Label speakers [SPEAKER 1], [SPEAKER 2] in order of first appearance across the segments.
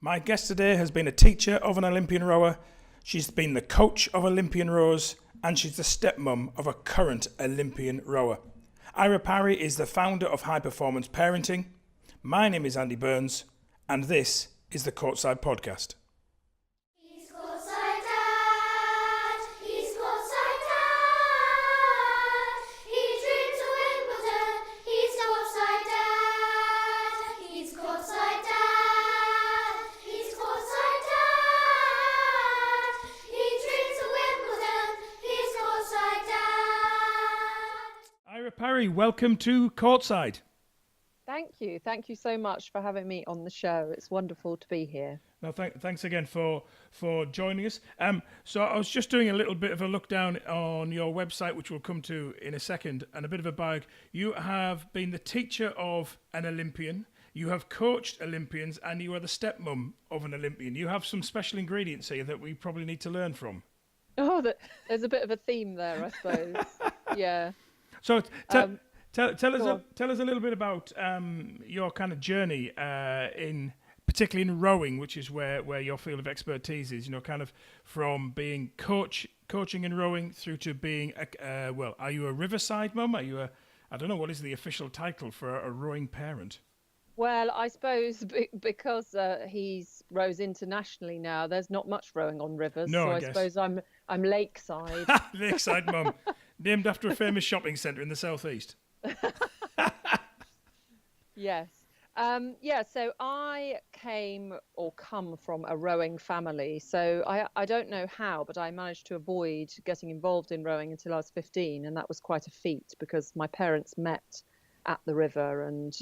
[SPEAKER 1] My guest today has been a teacher of an Olympian rower, she's been the coach of Olympian rowers, and she's the stepmom of a current Olympian rower. Ira Parry is the founder of High Performance Parenting. My name is Andy Burns, and this is the Courtside Podcast.
[SPEAKER 2] He's Courtside Dad, he's Courtside Dad. He dreams of Wimbledon, he's Courtside Dad. He's Courtside Dad, he's Courtside Dad. He dreams of Wimbledon, he's Courtside Dad.
[SPEAKER 1] Ira Parry, welcome to Courtside.
[SPEAKER 3] Thank you so much for having me on the show. It's wonderful to be here.
[SPEAKER 1] No, thanks again for joining us. So I was just doing a little bit of a look down on your website, which we'll come to in a second, and a bit of a bio. You have been the teacher of an Olympian, you have coached Olympians, and you are the stepmom of an Olympian. You have some special ingredients here that we probably need to learn from.
[SPEAKER 3] Oh, there's a bit of a theme there, I suppose. Yeah.
[SPEAKER 1] So tell us a little bit about your kind of journey particularly in rowing, which is where your field of expertise is. You know, kind of from being coaching in rowing through to being are you a riverside mum? Are you I don't know, what is the official title for a rowing parent?
[SPEAKER 3] Well, I suppose because he rows internationally now, there's not much rowing on rivers.
[SPEAKER 1] No,
[SPEAKER 3] so
[SPEAKER 1] I
[SPEAKER 3] suppose I'm Lakeside.
[SPEAKER 1] Lakeside mum, named after a famous shopping centre in the southeast.
[SPEAKER 3] Yes. So I come from a rowing family. So I don't know how, but I managed to avoid getting involved in rowing until I was 15. And that was quite a feat because my parents met at the river and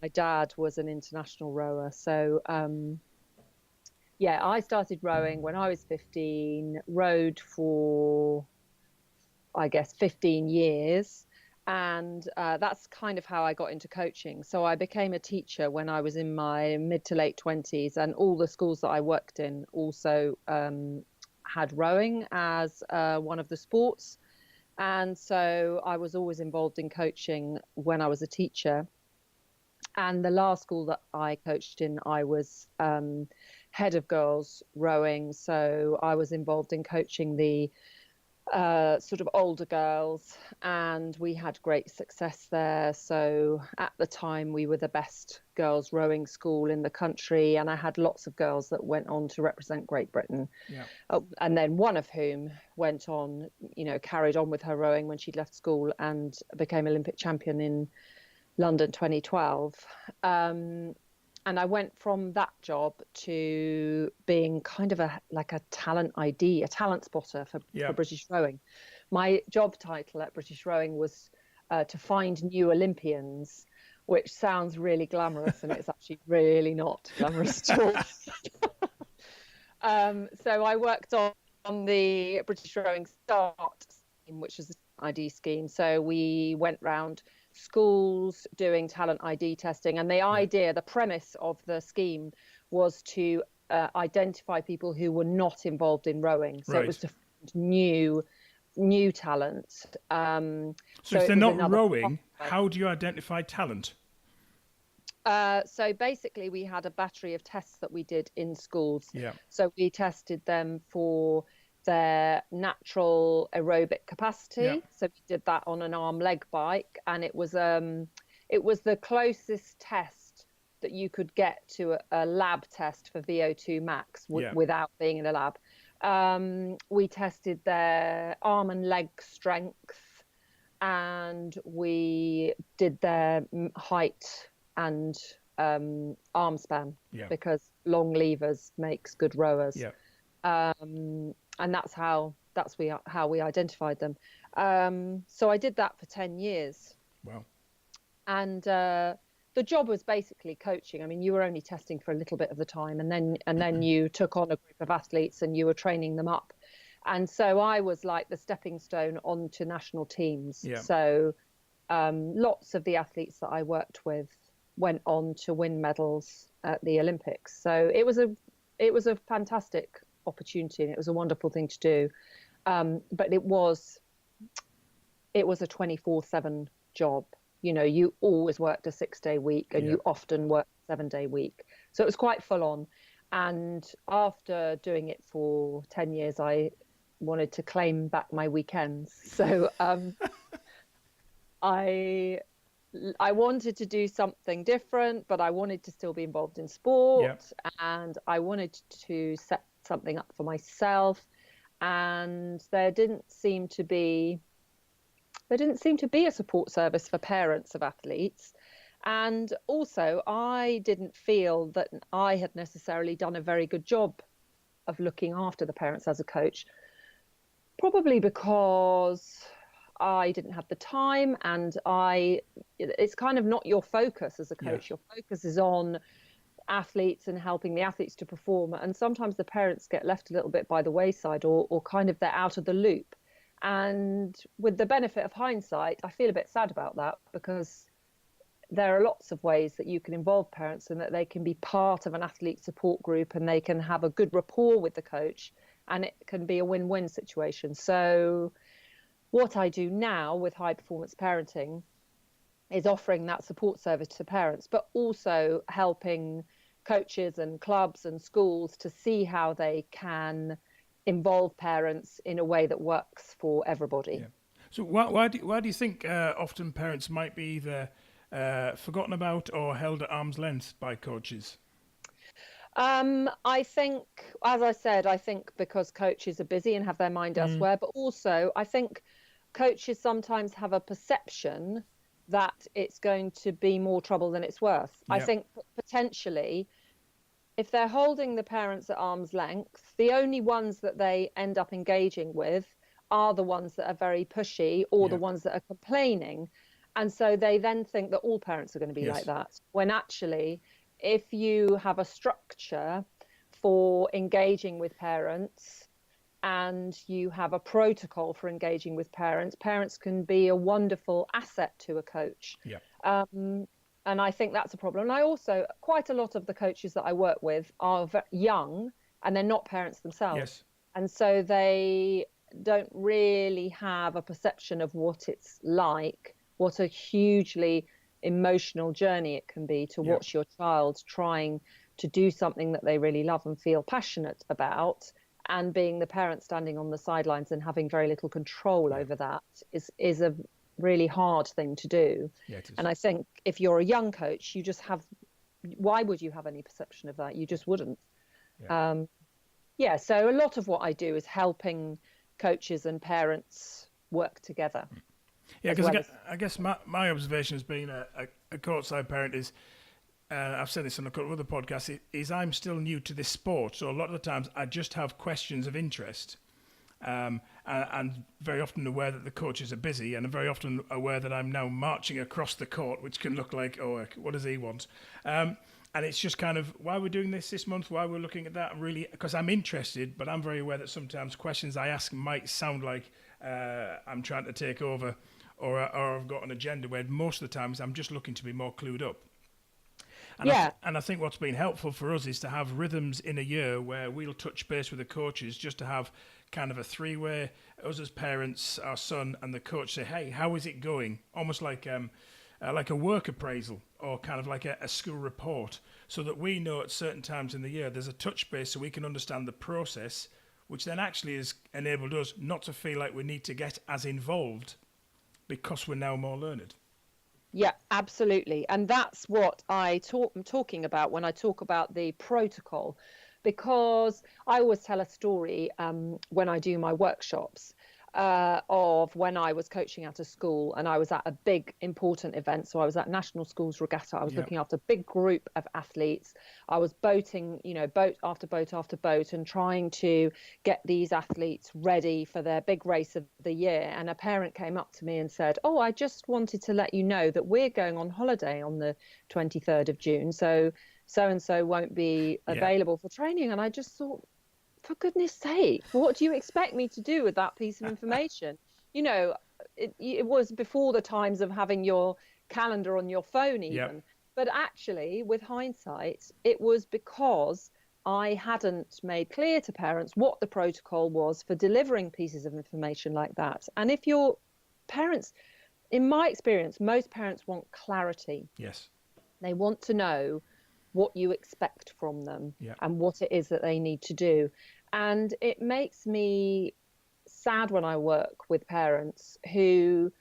[SPEAKER 3] my dad was an international rower. So, I started rowing when I was 15, rowed for, 15 years. And that's kind of how I got into coaching. So I became a teacher when I was in my mid to late 20s, and all the schools that I worked in also had rowing as one of the sports. And so I was always involved in coaching when I was a teacher. And the last school that I coached in, I was head of girls rowing. So I was involved in coaching the sort of older girls, and we had great success there. So at the time we were the best girls rowing school in the country, and I had lots of girls that went on to represent Great Britain. And then one of whom went on, carried on with her rowing when she'd left school and became Olympic champion in London 2012. And I went from that job to being kind of a talent ID, a talent spotter for British rowing. My job title at British Rowing was to find new Olympians, which sounds really glamorous, and it's actually really not glamorous at all. So I worked on the British Rowing Start scheme, which is the ID scheme. So we went round schools doing talent ID testing, and the premise of the scheme was to identify people who were not involved in rowing. So it was to find new talent.
[SPEAKER 1] So if they're not rowing, how do you identify talent?
[SPEAKER 3] So basically we had a battery of tests that we did in schools. So we tested them for their natural aerobic capacity. So we did that on an arm leg bike, and it was the closest test that you could get to a lab test for VO2 max without being in a lab. We tested their arm and leg strength, and we did their height and arm span, because long levers makes good rowers. And that's how we identified them. So I did that for 10 years.
[SPEAKER 1] Wow.
[SPEAKER 3] And the job was basically coaching. I mean, you were only testing for a little bit of the time, and then you took on a group of athletes and you were training them up. And so I was like the stepping stone onto national teams. So lots of the athletes that I worked with went on to win medals at the Olympics. So it was a fantastic opportunity, and it was a wonderful thing to do, but it was a 24/7 job. You always worked a 6-day week, and you often worked a 7-day week, so it was quite full on. And after doing it for 10 years, I wanted to claim back my weekends. So I wanted to do something different, but I wanted to still be involved in sport, and I wanted to set something up for myself. And there didn't seem to be a support service for parents of athletes. And also, I didn't feel that I had necessarily done a very good job of looking after the parents as a coach, probably because I didn't have the time, and it's kind of not your focus as a coach. Your focus is on athletes and helping the athletes to perform. And sometimes the parents get left a little bit by the wayside, or kind of they're out of the loop. And with the benefit of hindsight, I feel a bit sad about that, because there are lots of ways that you can involve parents and that they can be part of an athlete support group, and they can have a good rapport with the coach, and it can be a win-win situation. So what I do now with high performance parenting is offering that support service to parents, but also helping coaches and clubs and schools to see how they can involve parents in a way that works for everybody.
[SPEAKER 1] Yeah. So why do you think often parents might be either forgotten about or held at arm's length by coaches?
[SPEAKER 3] I think, as I said, because coaches are busy and have their mind elsewhere, but also I think coaches sometimes have a perception that it's going to be more trouble than it's worth. I think potentially, if they're holding the parents at arm's length, the only ones that they end up engaging with are the ones that are very pushy, or the ones that are complaining. And so they then think that all parents are going to be like that, when actually, if you have a structure for engaging with parents and you have a protocol for engaging with parents, parents can be a wonderful asset to a coach. And I think that's a problem. And I also, quite a lot of the coaches that I work with are young, and they're not parents themselves. And so they don't really have a perception of what it's like, what a hugely emotional journey it can be to watch your child trying to do something that they really love and feel passionate about, and being the parent standing on the sidelines and having very little control over that is a really hard thing to do. And I think if you're a young coach, you just have, why would you have any perception of that? You just wouldn't. So a lot of what I do is helping coaches and parents work together.
[SPEAKER 1] Because I guess my observation as being a courtside parent is, I've said this on a couple of other podcasts, is I'm still new to this sport. So a lot of the times I just have questions of interest, and very often aware that the coaches are busy, and I'm very often aware that I'm now marching across the court, which can look like, oh, what does he want? And it's just kind of, why we're doing this month, why we're looking at that, really, because I'm interested, but I'm very aware that sometimes questions I ask might sound like I'm trying to take over, or I've got an agenda, where most of the times I'm just looking to be more clued up. And I think what's been helpful for us is to have rhythms in a year where we'll touch base with the coaches, just to have kind of a three-way, us as parents, our son, and the coach say, hey, how is it going? Almost like a work appraisal, or kind of like a school report, so that we know at certain times in the year there's a touch base, so we can understand the process, which then actually has enabled us not to feel like we need to get as involved because we're now more learned.
[SPEAKER 3] Yeah, absolutely. And that's what I'm talking about when I talk about the protocol, because I always tell a story when I do my workshops of when I was coaching at a school, and I was at a big important event. So I was at National Schools Regatta. I was looking after a big group of athletes. I was boating, boat after boat after boat, and trying to get these athletes ready for their big race of the year. And a parent came up to me and said, oh, I just wanted to let you know that we're going on holiday on the 23rd of June. So-and-so won't be available for training. And I just thought, for goodness sake, what do you expect me to do with that piece of information? It was before the times of having your calendar on your phone even. But actually, with hindsight, it was because I hadn't made clear to parents what the protocol was for delivering pieces of information like that. And if your parents, in my experience, most parents want clarity.
[SPEAKER 1] Yes.
[SPEAKER 3] They want to know what you expect from them
[SPEAKER 1] Yeah.
[SPEAKER 3] and what it is that they need to do. And it makes me sad when I work with parents who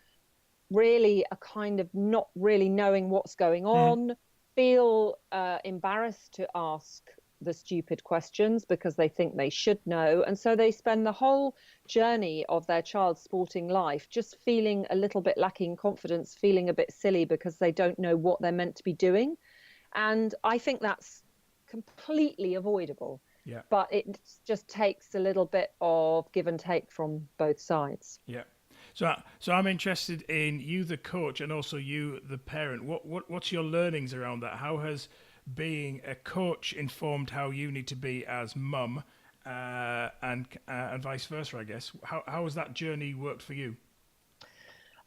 [SPEAKER 3] really are kind of not really knowing what's going on, feel embarrassed to ask the stupid questions because they think they should know. And so they spend the whole journey of their child's sporting life just feeling a little bit lacking confidence, feeling a bit silly because they don't know what they're meant to be doing. And I think that's completely avoidable.
[SPEAKER 1] Yeah.
[SPEAKER 3] But it just takes a little bit of give and take from both sides.
[SPEAKER 1] Yeah. So I'm interested in you, the coach, and also you, the parent. What's your learnings around that? How has being a coach informed how you need to be as mum, and vice versa? I guess. How has that journey worked for you?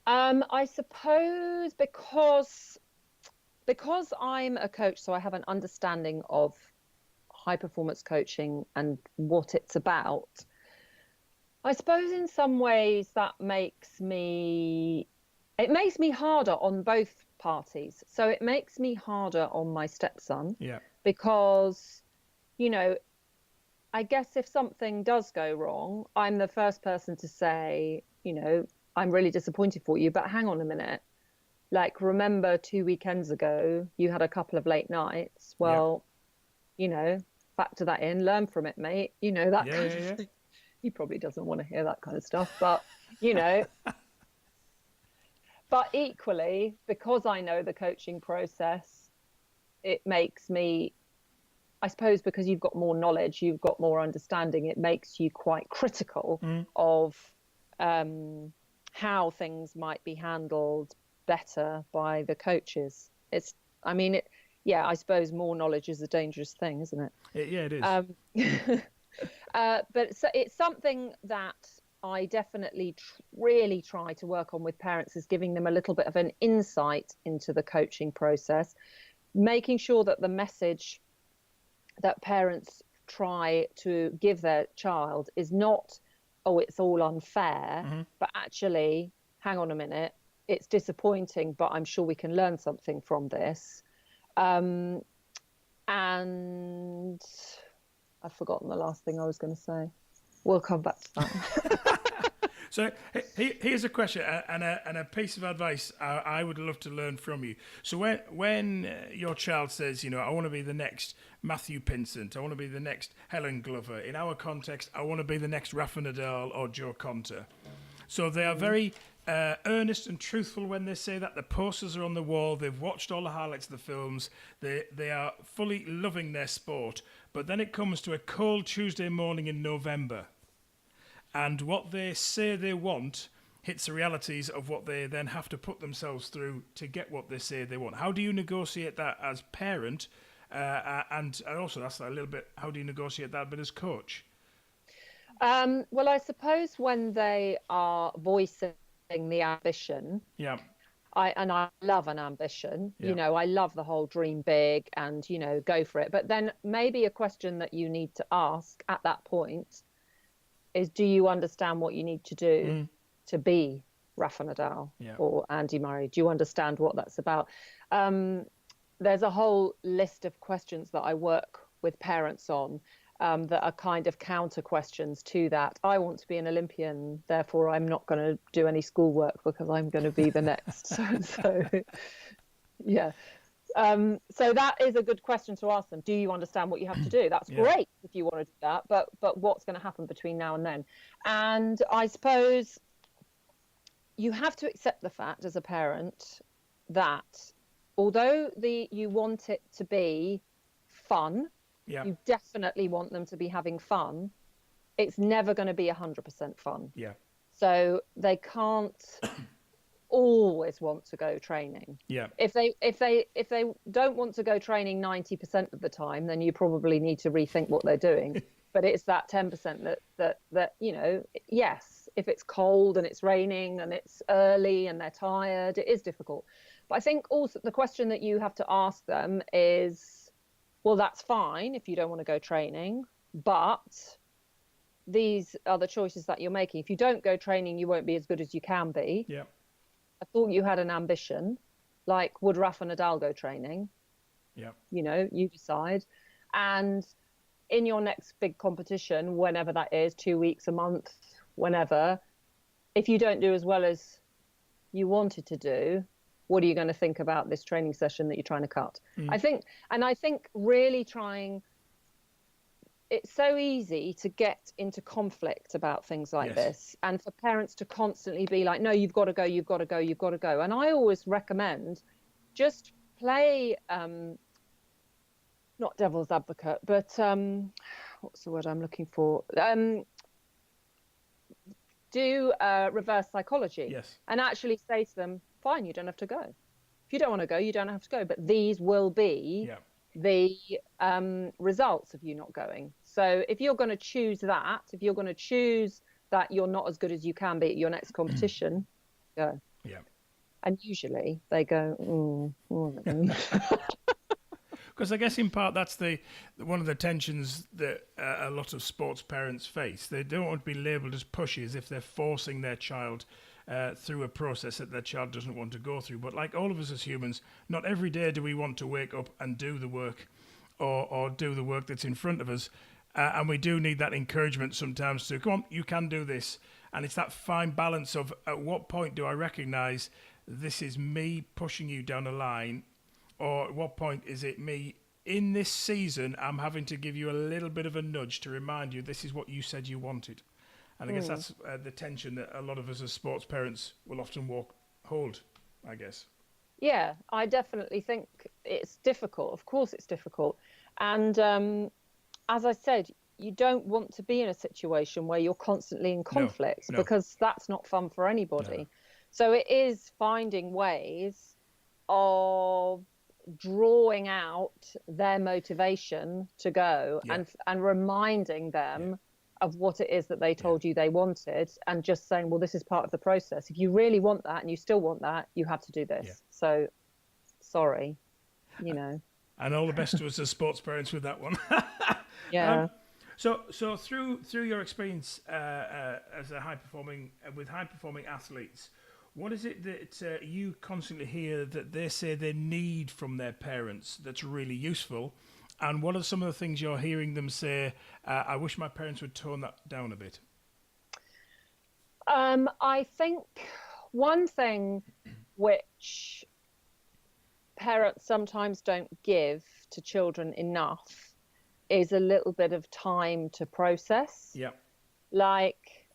[SPEAKER 3] I suppose because I'm a coach, so I have an understanding of high performance coaching and what it's about. I suppose in some ways that makes me harder on both parties. So it makes me harder on my stepson.
[SPEAKER 1] Yeah.
[SPEAKER 3] Because, I guess if something does go wrong, I'm the first person to say, I'm really disappointed for you, but hang on a minute. Like, remember 2 weekends ago, you had a couple of late nights. Well, factor that in, learn from it, mate. That kind of thing. He probably doesn't want to hear that kind of stuff, but but equally, because I know the coaching process, it makes me, I suppose, because you've got more knowledge, you've got more understanding, it makes you quite critical of how things might be handled better by the coaches. I suppose more knowledge is a dangerous thing, isn't it?
[SPEAKER 1] Yeah, it is.
[SPEAKER 3] But it's something that I definitely really try to work on with parents, is giving them a little bit of an insight into the coaching process, making sure that the message that parents try to give their child is not, oh, it's all unfair, but actually, hang on a minute, it's disappointing, but I'm sure we can learn something from this. And I've forgotten the last thing I was going to say. We'll come back to that.
[SPEAKER 1] So here's a question and a piece of advice I would love to learn from you. So when your child says, I want to be the next Matthew Pinsent, I want to be the next Helen Glover, in our context, I want to be the next Rafa Nadal or Joe Conter. So they are very earnest and truthful when they say that. The posters are on the wall. They've watched all the highlights of the films. They are fully loving their sport. But then it comes to a cold Tuesday morning in November, and what they say they want hits the realities of what they then have to put themselves through to get what they say they want. How do you negotiate that as parent? And also, that's a little bit, how do you negotiate that bit as coach?
[SPEAKER 3] Well, I suppose when they are voicing the ambition, I love an ambition. I love the whole dream big and go for it. But then maybe a question that you need to ask at that point is, do you understand what you need to do to be Rafa Nadal or Andy Murray? Do you understand what that's about? There's a whole list of questions that I work with parents on. That are kind of counter questions to that. I want to be an Olympian, therefore I'm not going to do any schoolwork because I'm going to be the next. So that is a good question to ask them. Do you understand what you have to do? That's great if you want to do that, but what's going to happen between now and then? And I suppose you have to accept the fact as a parent that although you want it to be fun, you definitely want them to be having fun, it's never going to be 100% fun. So they can't always want to go training. If they don't want to go training 90% of the time, then you probably need to rethink what they're doing. But it's that 10% that yes, if it's cold and it's raining and it's early and they're tired, it is difficult. But I think also the question that you have to ask them is, well, that's fine if you don't want to go training, but these are the choices that you're making. If you don't go training, you won't be as good as you can be. I thought you had an ambition. Like, would Rafa Nadal go training?
[SPEAKER 1] Yeah.
[SPEAKER 3] You know, you decide. And in your next big competition, whenever that is, 2 weeks, a month, whenever, if you don't do as well as you wanted to do, what are you going to think about this training session that you're trying to cut? I think really trying, it's so easy to get into conflict about things like this, and for parents to constantly be like, no, you've got to go, you've got to go, you've got to go. And I always recommend just play, not devil's advocate, but what's the word I'm looking for? Do reverse psychology.
[SPEAKER 1] Yes.
[SPEAKER 3] And actually say to them, fine, you don't have to go. If you don't want to go, you don't have to go. But these will be the results of you not going. So if you're going to choose that, if you're going to choose that you're not as good as you can be at your next competition, go.
[SPEAKER 1] Yeah.
[SPEAKER 3] And usually they go,
[SPEAKER 1] Because I guess in part that's one of the tensions that a lot of sports parents face. They don't want to be labelled as pushes if they're forcing their child through a process that their child doesn't want to go through. But like all of us as humans, not every day do we want to wake up and do the work or do the work that's in front of us. And we do need that encouragement sometimes to, come on, you can do this. And it's that fine balance of at what point do I recognise this is me pushing you down a line, or at what point is it me in this season I'm having to give you a little bit of a nudge to remind you this is what you said you wanted. And I guess that's the tension that a lot of us as sports parents will often hold, I guess.
[SPEAKER 3] Yeah, I definitely think it's difficult. Of course it's difficult. And as I said, you don't want to be in a situation where you're constantly in conflict, because that's not fun for anybody.
[SPEAKER 1] No.
[SPEAKER 3] So it is finding ways of drawing out their motivation to go and reminding them of what it is that they told you they wanted, and just saying, well, this is part of the process. If you really want that and you still want that, you have to do this. Yeah. So sorry, you know.
[SPEAKER 1] And all the best to us as sports parents with that one.
[SPEAKER 3] Yeah.
[SPEAKER 1] So through your experience as a high performing athletes, what is it that you constantly hear that they say they need from their parents that's really useful? And what are some of the things you're hearing them say, I wish my parents would tone that down a bit?
[SPEAKER 3] I think one thing which parents sometimes don't give to children enough is a little bit of time to process.
[SPEAKER 1] Yeah.
[SPEAKER 3] Like,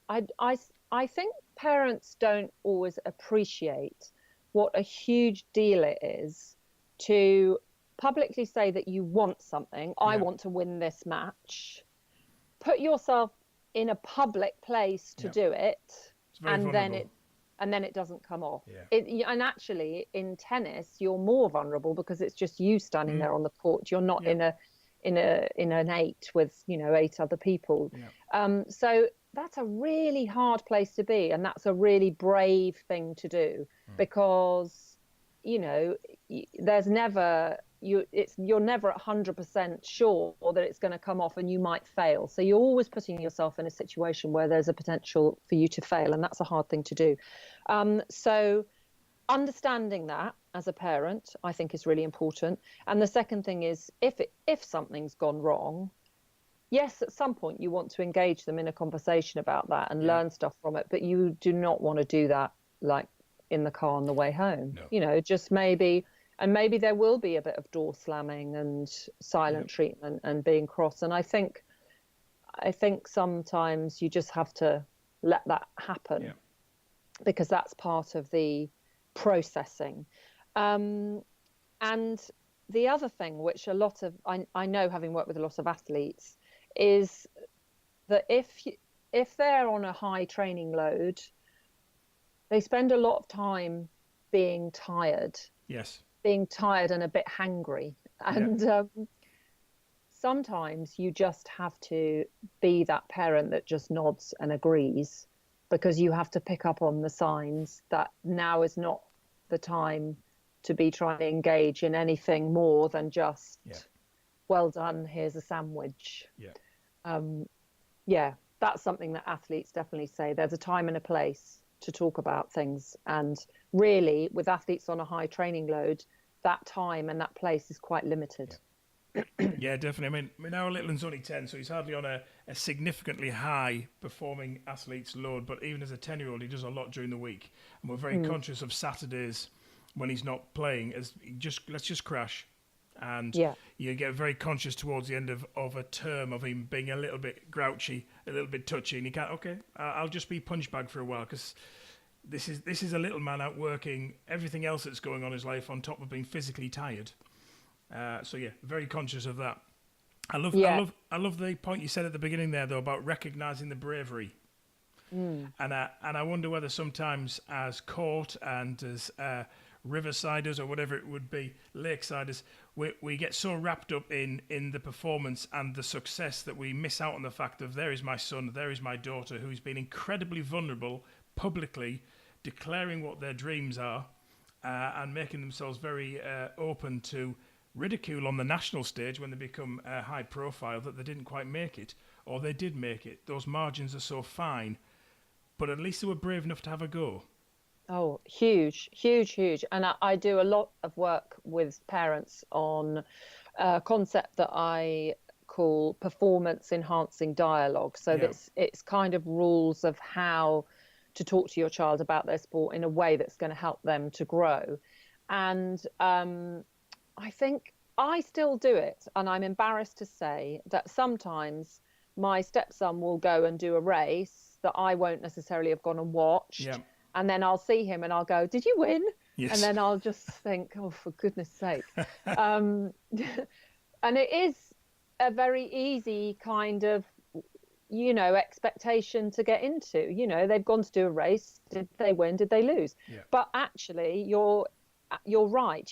[SPEAKER 3] I think parents don't always appreciate what a huge deal it is to publicly say that you want something. I want to win this match. Put yourself in a public place to do it, and then it doesn't come off. Yeah. And actually, in tennis, you're more vulnerable because it's just you standing there on the court. You're not in an eight with 8 other people. Yeah. So that's a really hard place to be, and that's a really brave thing to do, because there's never you're never 100% sure that it's going to come off, and you might fail. So you're always putting yourself in a situation where there's a potential for you to fail, and that's a hard thing to do. So understanding that as a parent, I think, is really important. And the second thing is, if something's gone wrong, yes, at some point you want to engage them in a conversation about that and learn stuff from it, but you do not want to do that like in the car on the way home. No. Just maybe there will be a bit of door slamming and silent treatment and being cross. And I think sometimes you just have to let that happen, because that's part of the processing. And the other thing, which I know, having worked with a lot of athletes, is that if they're on a high training load, they spend a lot of time being tired.
[SPEAKER 1] Yes.
[SPEAKER 3] Being tired and a bit hangry. And sometimes you just have to be that parent that just nods and agrees, because you have to pick up on the signs that now is not the time to be trying to engage in anything more than just, well done, here's a sandwich. That's something that athletes definitely say. There's a time and a place to talk about things. And really, with athletes on a high training load, that time and that place is quite limited.
[SPEAKER 1] Yeah, definitely. I mean, our little one's only 10, so he's hardly on a significantly high performing athlete's load. But even as a 10-year-old, he does a lot during the week. And we're very conscious of Saturdays when he's not playing, as let's just crash. And you get very conscious towards the end of a term of him being a little bit grouchy, a little bit touchy. And you can't, I'll just be punch bag for a while, because this is a little man out working everything else that's going on in his life on top of being physically tired. So yeah, very conscious of that. I love the point you said at the beginning there, though, about recognising the bravery. And I wonder whether sometimes as Court and as Riversiders, or whatever it would be, Lakesiders, we get so wrapped up in the performance and the success that we miss out on the fact of there is my son, there is my daughter, who's been incredibly vulnerable, publicly declaring what their dreams are, and making themselves very open to ridicule on the national stage when they become high profile, that they didn't quite make it, or they did make it. Those margins are so fine, but at least they were brave enough to have a go.
[SPEAKER 3] Oh, huge, huge, huge. And I do a lot of work with parents on a concept that I call performance enhancing dialogue. So it's kind of rules of how to talk to your child about their sport in a way that's going to help them to grow. And I think I still do it, and I'm embarrassed to say that sometimes my stepson will go and do a race that I won't necessarily have gone and watched, and then I'll see him and I'll go, "Did you win?" Yes. And then I'll just think, "Oh, for goodness sake." And it is a very easy kind of, expectation to get into. They've gone to do a race. Did they win? Did they lose? Yeah. But actually, you're right.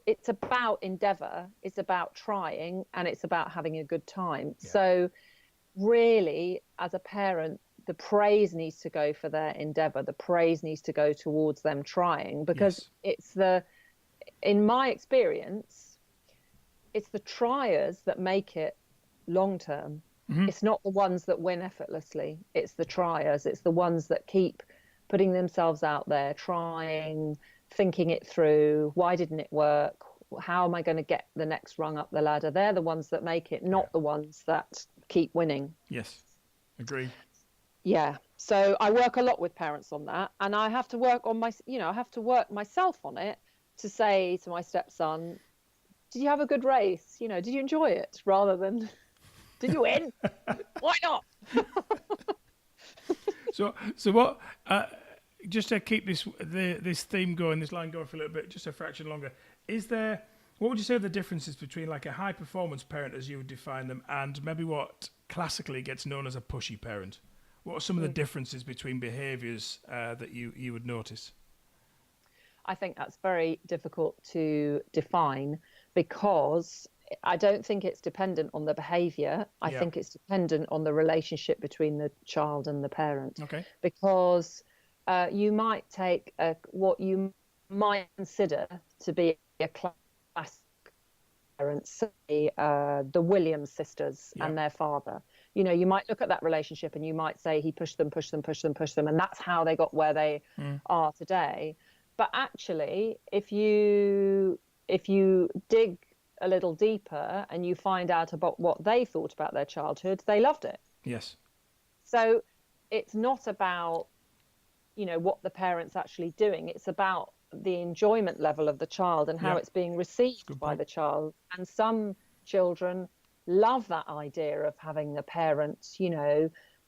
[SPEAKER 3] It's about endeavor, it's about trying, and it's about having a good time. Yeah. So really, as a parent, the praise needs to go for their endeavor. The praise needs to go towards them trying, because in my experience, it's the triers that make it long term. Mm-hmm. It's not the ones that win effortlessly. It's the triers. It's the ones that keep putting themselves out there, trying, thinking it through. Why didn't it work? How am I going to get the next rung up the ladder? They're the ones that make it, not the ones that keep winning.
[SPEAKER 1] Yes, agree.
[SPEAKER 3] Yeah. So I work a lot with parents on that, and I have to work on I have to work myself on it to say to my stepson, "Did you have a good race? Did you enjoy it?" Rather than, "Did you win? Why not?"
[SPEAKER 1] So what? Just to keep this theme going, this line going for a little bit, just a fraction longer, what would you say are the differences between like a high performance parent, as you would define them, and maybe what classically gets known as a pushy parent? What are some of the differences between behaviours that you would notice?
[SPEAKER 3] I think that's very difficult to define, because I don't think it's dependent on the behaviour. I think it's dependent on the relationship between the child and the parent. Okay. Because you might take what you might consider to be a classic parent, say the Williams sisters and their father. You might look at that relationship and you might say he pushed them, and that's how they got where they are today. But actually, if you dig a little deeper and you find out about what they thought about their childhood, they loved it. Yes. So it's not about what the parent's actually doing. It's about the enjoyment level of the child and how it's being received by the child. And some children love that idea of having the parents,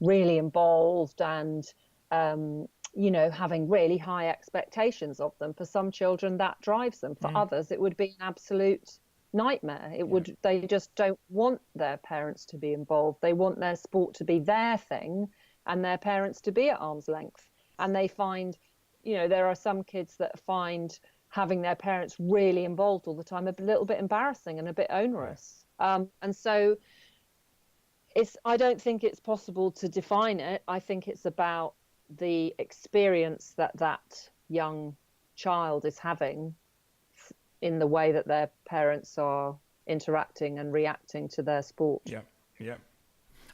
[SPEAKER 3] really involved and, having really high expectations of them. For some children, that drives them. For others, it would be an absolute nightmare. They just don't want their parents to be involved. They want their sport to be their thing and their parents to be at arm's length. And they find, there are some kids that find having their parents really involved all the time a little bit embarrassing and a bit onerous. And so I don't think it's possible to define it. I think it's about the experience that young child is having in the way that their parents are interacting and reacting to their sport. Yeah, yeah.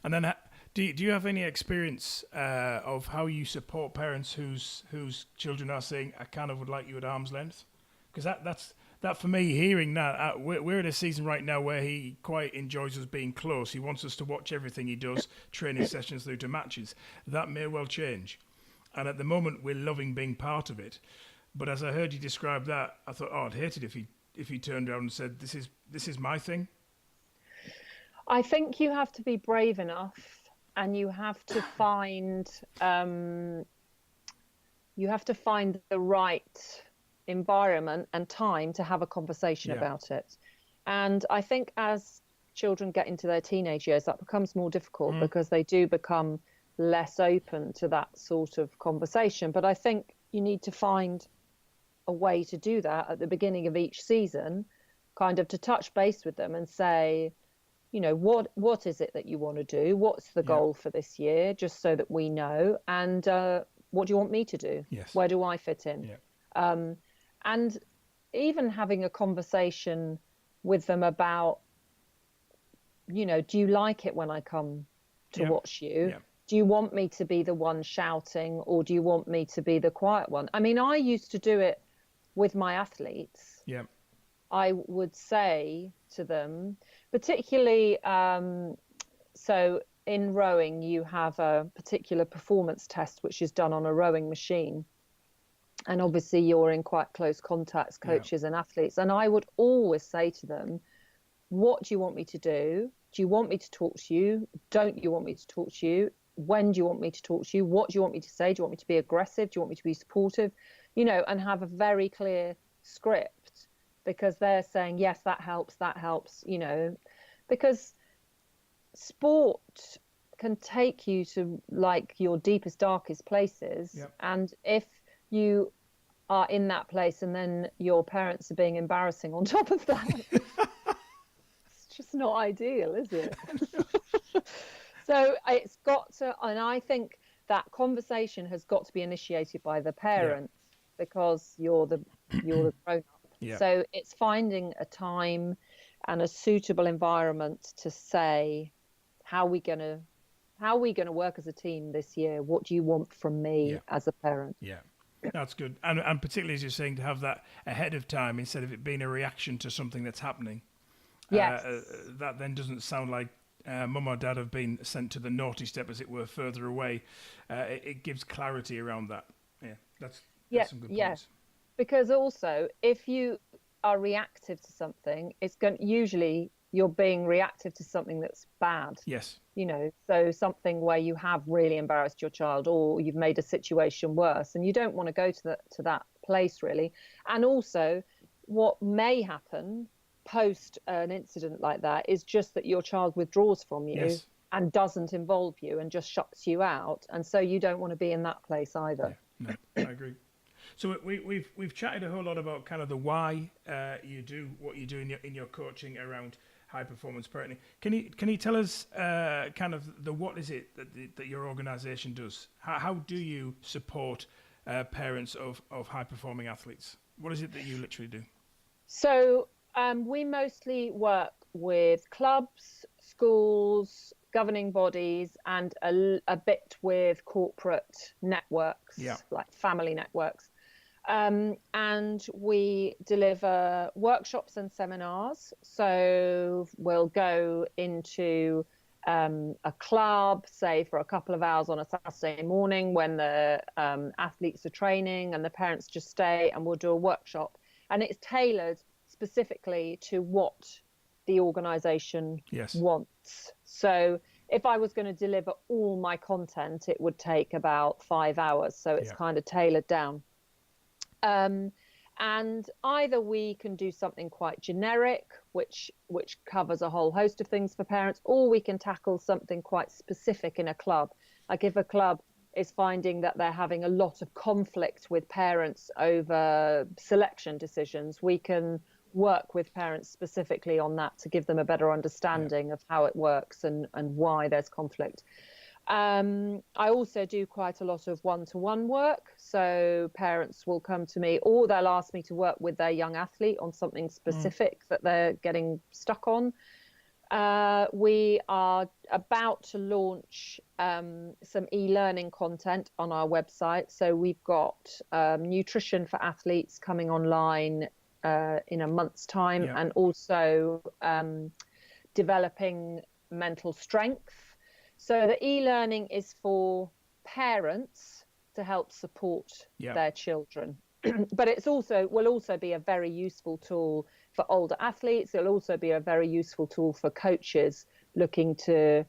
[SPEAKER 3] And then do you have any experience of how you support parents whose children are saying, "I kind of would like you at arm's length"? Because
[SPEAKER 1] that for me, hearing that, we're in a season right now where he quite enjoys us being close. He wants us to watch everything he does, training sessions through to matches. That may well change. And at the moment, we're loving being part of it. But as I heard you describe that, I thought, I'd hate it if he turned around and said, this is my thing.
[SPEAKER 3] I think you have to be brave enough, and you have to find the right environment and time to have a conversation about it. And I think as children get into their teenage years, that becomes more difficult because they do become less open to that sort of conversation. But I think you need to find a way to do that at the beginning of each season, kind of to touch base with them and say, you know, what is it that you want to do? What's the goal for this year? Just so that we know. And what do you want me to do?
[SPEAKER 1] Yes.
[SPEAKER 3] Where do I fit in?
[SPEAKER 1] Yeah.
[SPEAKER 3] And even having a conversation with them about, you know, do you like it when I come to watch you? Yeah. Do you want me to be the one shouting, or do you want me to be the quiet one? I mean, I used to do it with my athletes.
[SPEAKER 1] Yeah.
[SPEAKER 3] I would say to them, particularly, so in rowing, you have a particular performance test, which is done on a rowing machine. And obviously you're in quite close contacts, coaches and athletes. And I would always say to them, what do you want me to do? Do you want me to talk to you? Don't you want me to talk to you? When do you want me to talk to you? What do you want me to say? Do you want me to be aggressive? Do you want me to be supportive? You know, and have a very clear script, because they're saying, yes, that helps, you know, because sport can take you to like your deepest, darkest places. Yep. And if you are in that place and then your parents are being embarrassing on top of that, it's just not ideal, is it? So it's got to, and I think that conversation has got to be initiated by the parents, because you're the grown up. Yeah. So it's finding a time and a suitable environment to say, how are we going to work as a team this year? What do you want from me as a parent? Yeah.
[SPEAKER 1] That's good. And particularly, as you're saying, to have that ahead of time instead of it being a reaction to something that's happening.
[SPEAKER 3] Yes.
[SPEAKER 1] That then doesn't sound like mum or dad have been sent to the naughty step, as it were, further away. It gives clarity around that. Yeah, that's some good points. Yeah.
[SPEAKER 3] Because also, if you are reactive to something, usually you're being reactive to something that's bad.
[SPEAKER 1] Yes.
[SPEAKER 3] You know, so something where you have really embarrassed your child, or you've made a situation worse, and you don't want to go to that place, really. And also, what may happen post an incident like that is just that your child withdraws from you and doesn't involve you and just shuts you out, and so you don't want to be in that place either.
[SPEAKER 1] Yeah, no, I agree. So we've chatted a whole lot about kind of the why you do what you do in your coaching around high performance parenting. Can you tell us kind of the what is it that your organisation does? How do you support parents of high performing athletes? What is it that you literally do?
[SPEAKER 3] So we mostly work with clubs, schools, governing bodies, and a bit with corporate networks, like family networks. And we deliver workshops and seminars. So we'll go into a club, say for a couple of hours on a Saturday morning when the athletes are training, and the parents just stay, and we'll do a workshop. And it's tailored specifically to what the organisation wants. So if I was going to deliver all my content, it would take about 5 hours. So it's kind of tailored down. And either we can do something quite generic, which covers a whole host of things for parents, or we can tackle something quite specific in a club. Like if a club is finding that they're having a lot of conflict with parents over selection decisions, we can work with parents specifically on that to give them a better understanding of how it works and why there's conflict. I also do quite a lot of one-to-one work. So parents will come to me, or they'll ask me to work with their young athlete on something specific that they're getting stuck on. We are about to launch some e-learning content on our website. So we've got nutrition for athletes coming online in a month's time,
[SPEAKER 1] Yeah.
[SPEAKER 3] and also developing mental strength. So the e-learning is for parents to help support their children. But will also be a very useful tool for older athletes. It'll also be a very useful tool for coaches looking to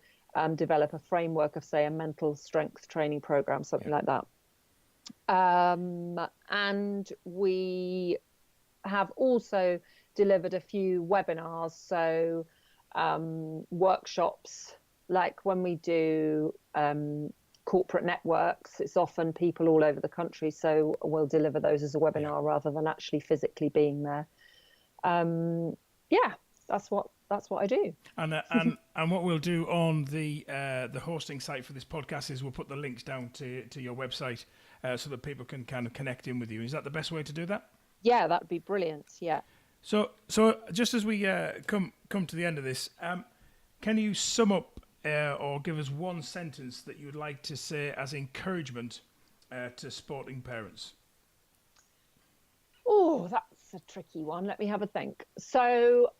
[SPEAKER 3] develop a framework of, say, a mental strength training program, something like that. And we have also delivered a few webinars, so workshops, like when we do corporate networks, it's often people all over the country, so we'll deliver those as a webinar rather than actually physically being there. That's what I do.
[SPEAKER 1] And what we'll do on the hosting site for this podcast is we'll put the links down to your website so that people can kind of connect in with you. Is that the best way to do that?
[SPEAKER 3] Yeah, that'd be brilliant. Yeah.
[SPEAKER 1] So just as we come to the end of this, can you sum up or give us one sentence that you would like to say as encouragement to sporting parents?
[SPEAKER 3] Oh, that's a tricky one. Let me have a think. So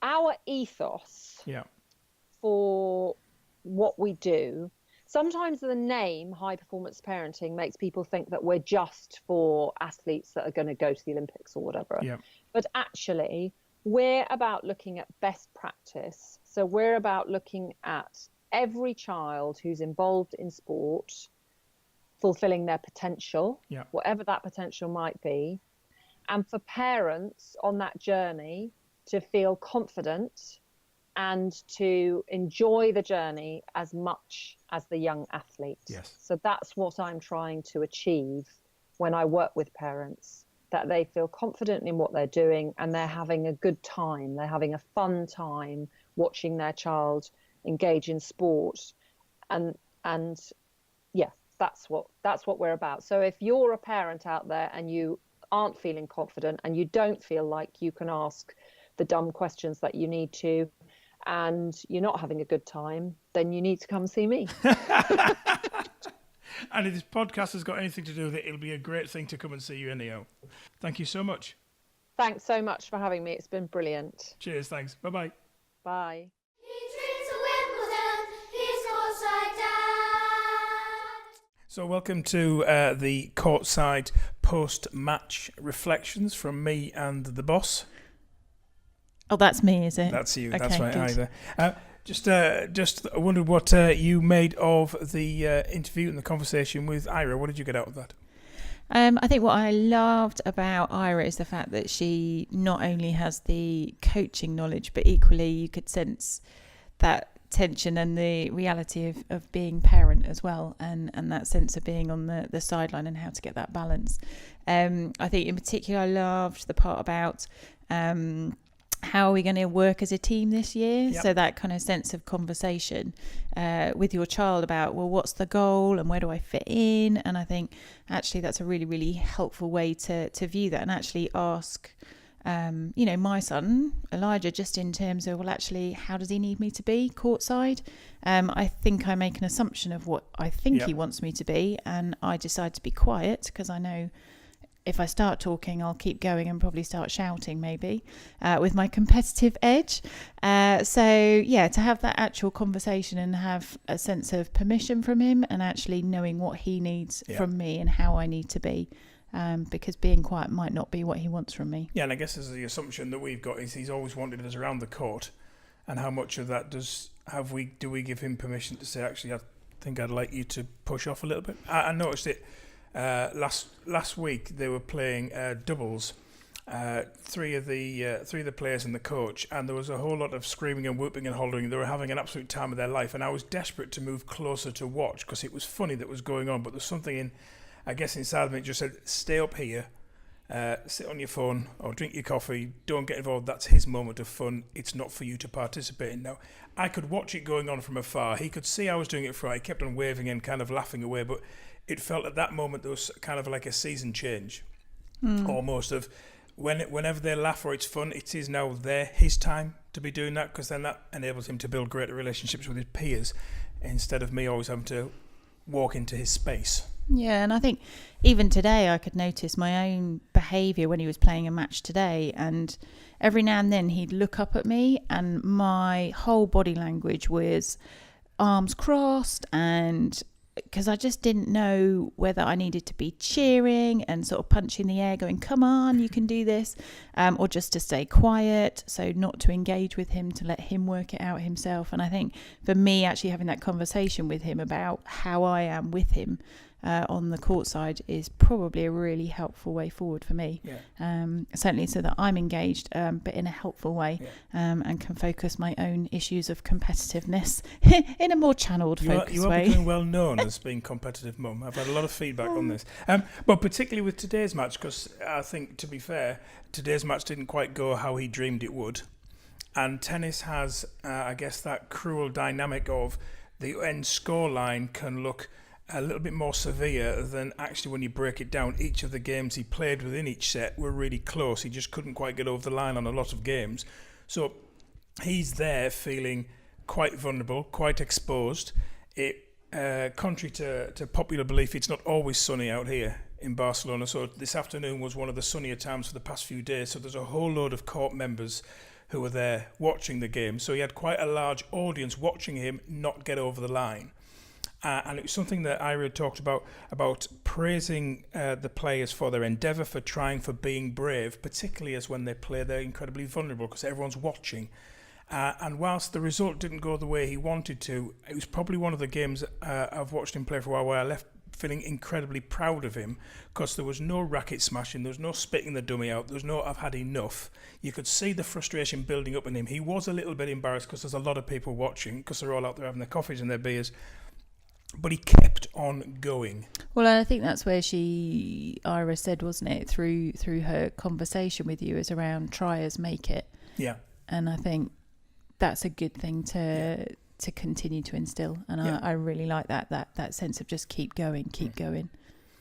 [SPEAKER 3] our ethos for what we do, sometimes the name high performance parenting makes people think that we're just for athletes that are going to go to the Olympics or whatever.
[SPEAKER 1] Yeah.
[SPEAKER 3] But actually, we're about looking at best practice. So we're about looking at every child who's involved in sport fulfilling their potential, whatever that potential might be, and for parents on that journey to feel confident and to enjoy the journey as much as the young athlete.
[SPEAKER 1] Yes.
[SPEAKER 3] So that's what I'm trying to achieve when I work with parents, that they feel confident in what they're doing and they're having a good time. They're having a fun time watching their child engage in sport. And yeah, that's what we're about. So if you're a parent out there and you aren't feeling confident and you don't feel like you can ask the dumb questions that you need to, and you're not having a good time, then you need to come see me.
[SPEAKER 1] And if this podcast has got anything to do with it, it'll be a great thing to come and see you anyhow. Thank you so much.
[SPEAKER 3] Thanks so much for having me. It's been brilliant.
[SPEAKER 1] Cheers. Thanks. Bye-bye.
[SPEAKER 3] Bye.
[SPEAKER 2] He dreams of Wimbledon, he's Courtside Dad.
[SPEAKER 1] So welcome to the Courtside post-match reflections from me and the boss.
[SPEAKER 4] Oh, that's me, is it?
[SPEAKER 1] That's you.
[SPEAKER 4] Okay,
[SPEAKER 1] That's right.
[SPEAKER 4] good.
[SPEAKER 1] Either. Just wondered what you made of the interview and the conversation with Eira. What did you get out of that?
[SPEAKER 4] I think what I loved about Eira is the fact that she not only has the coaching knowledge, but equally you could sense that tension and the reality of being parent as well, and that sense of being on the sideline and how to get that balance. I think in particular I loved the part about how are we going to work as a team this year?
[SPEAKER 1] Yep.
[SPEAKER 4] So that kind of sense of conversation with your child about, well, what's the goal and where do I fit in? And I think actually that's a really, really helpful way to view that and actually ask, my son, Elijah, just in terms of, well, actually, how does he need me to be courtside? I think I make an assumption of what I think he wants me to be, and I decide to be quiet because I know if I start talking, I'll keep going and probably start shouting maybe with my competitive edge. To have that actual conversation and have a sense of permission from him and actually knowing what he needs from me and how I need to be, because being quiet might not be what he wants from me.
[SPEAKER 1] Yeah, and I guess there's the assumption that we've got is he's always wanted us around the court, and how much of that do we give him permission to say, actually, I think I'd like you to push off a little bit? I noticed it. Last week they were playing doubles, three of the players and the coach, and there was a whole lot of screaming and whooping and hollering. They were having an absolute time of their life, and I was desperate to move closer to watch because it was funny that was going on. But there's something inside of me that just said, stay up here, sit on your phone or drink your coffee, don't get involved. That's his moment of fun. It's not for you to participate in. Now, I could watch it going on from afar. He could see I was doing it for. He kept on waving and kind of laughing away, but it felt at that moment there was kind of like a season change, almost of whenever they laugh or it's fun, it is now his time to be doing that, because then that enables him to build greater relationships with his peers instead of me always having to walk into his space.
[SPEAKER 4] Yeah, and I think even today I could notice my own behaviour when he was playing a match today, and every now and then he'd look up at me and my whole body language was arms crossed, and because I just didn't know whether I needed to be cheering and sort of punching the air going, come on, you can do this, or just to stay quiet, so not to engage with him, to let him work it out himself. And I think for me, actually having that conversation with him about how I am with him on the courtside is probably a really helpful way forward for me. Certainly so that I'm engaged, but in a helpful way, and can focus my own issues of competitiveness in a more channelled focused way.
[SPEAKER 1] You are becoming well known as being competitive mum. I've had a lot of feedback on this, but particularly with today's match, because I think, to be fair, today's match didn't quite go how he dreamed it would, and tennis has, I guess, that cruel dynamic of the end scoreline can look a little bit more severe than actually when you break it down. Each of the games he played within each set were really close. He just couldn't quite get over the line on a lot of games. So he's there feeling quite vulnerable, quite exposed. Contrary to popular belief, it's not always sunny out here in Barcelona. So this afternoon was one of the sunnier times for the past few days. So there's a whole load of court members who were there watching the game. So he had quite a large audience watching him not get over the line. And it was something that Eira talked about praising the players for their endeavour, for trying, for being brave, particularly as when they play, they're incredibly vulnerable because everyone's watching. And whilst the result didn't go the way he wanted to, it was probably one of the games I've watched him play for a while where I left feeling incredibly proud of him, because there was no racket smashing, there was no spitting the dummy out, there was no I've had enough. You could see the frustration building up in him. He was a little bit embarrassed because there's a lot of people watching, because they're all out there having their coffees and their beers. But he kept on going.
[SPEAKER 4] Well, I think that's where Eira said, wasn't it, through her conversation with you, is around try as make it.
[SPEAKER 1] Yeah.
[SPEAKER 4] And I think that's a good thing to continue to instill. And I really like that sense of just keep going.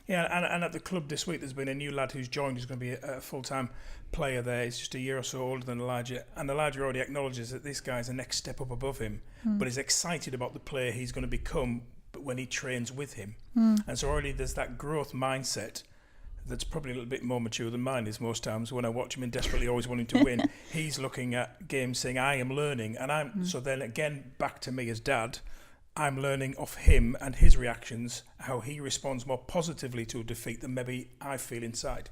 [SPEAKER 1] Yeah, and at the club this week, there's been a new lad who's joined, who's going to be a full-time player there. He's just a year or so older than Elijah, and Elijah already acknowledges that this guy's the next step up above him, but is excited about the player he's going to become when he trains with him. And so already there's that growth mindset that's probably a little bit more mature than mine is most times. When I watch him in desperately always wanting to win, he's looking at games saying, I am learning. And so then again, back to me as dad, I'm learning off him and his reactions, how he responds more positively to a defeat than maybe I feel inside.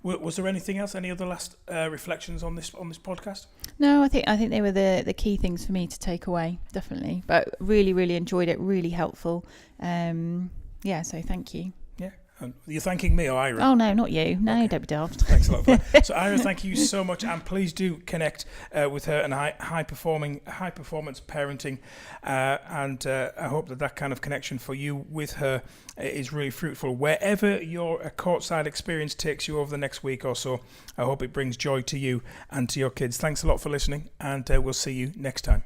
[SPEAKER 1] Was there anything else? Any other last reflections on this podcast?
[SPEAKER 4] No, I think they were the key things for me to take away, definitely. But really, really enjoyed it. Really helpful. So thank you.
[SPEAKER 1] Yeah. And you're thanking me or Eira?
[SPEAKER 4] Oh, no, not you. No,
[SPEAKER 1] Okay.
[SPEAKER 4] don't be daft.
[SPEAKER 1] Thanks a lot for that. So, Eira, thank you so much. And please do connect with her and high performance parenting. And I hope that kind of connection for you with her is really fruitful. Wherever your courtside experience takes you over the next week or so, I hope it brings joy to you and to your kids. Thanks a lot for listening, and we'll see you next time.